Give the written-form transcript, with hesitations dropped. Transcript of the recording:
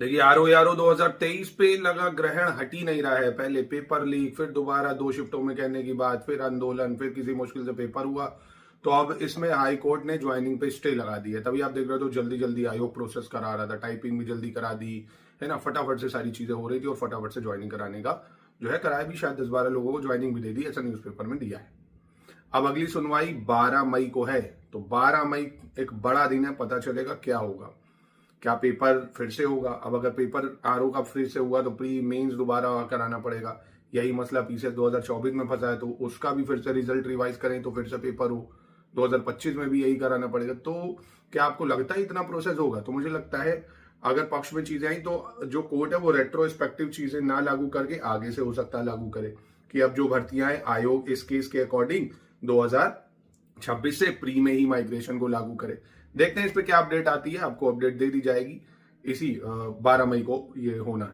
देखिए आरओ 2023 पे लगा ग्रहण हट ही नहीं रहा है। पहले पेपर लीक, फिर दोबारा 2 शिफ्टों में कहने की बात, फिर आंदोलन, फिर किसी मुश्किल से पेपर हुआ। तो अब इसमें हाई कोर्ट ने ज्वाइनिंग पे स्टे लगा दी है। तभी आप देख रहे हो तो जल्दी जल्दी आयोग प्रोसेस करा रहा था, टाइपिंग भी जल्दी करा दी है ना, फटाफट से सारी चीजें हो रही थी और फटाफट से ज्वाइनिंग कराने का जो है कराया भी। शायद 10-12 लोगों को ज्वाइनिंग भी दे दी, ऐसा न्यूज़पेपर में दिया है। अब अगली सुनवाई 12 मई को है। तो 12 मई एक बड़ा दिन है, पता चलेगा क्या होगा। क्या पेपर फिर से होगा? अब अगर पेपर आरओ का फिर से हुआ तो प्री मेंस दोबारा कराना पड़ेगा। यही मसला पीसीएस 2024 में फंसा है, तो उसका भी फिर से रिजल्ट रिवाइज करें तो फिर से पेपर हो। 2025 में भी यही कराना पड़ेगा। तो क्या आपको लगता है इतना प्रोसेस होगा? तो मुझे लगता है अगर पक्ष में चीजें आई तो जो कोर्ट है वो रेट्रोस्पेक्टिव चीजें ना लागू करके आगे से हो सकता है लागू करे कि अब जो भर्तियां हैं आयोग इस केस के अकॉर्डिंग 2026 से प्री में ही माइग्रेशन को लागू करे। देखते हैं इस पे क्या अपडेट आती है, आपको अपडेट दे दी जाएगी। इसी 12 मई को ये होना है।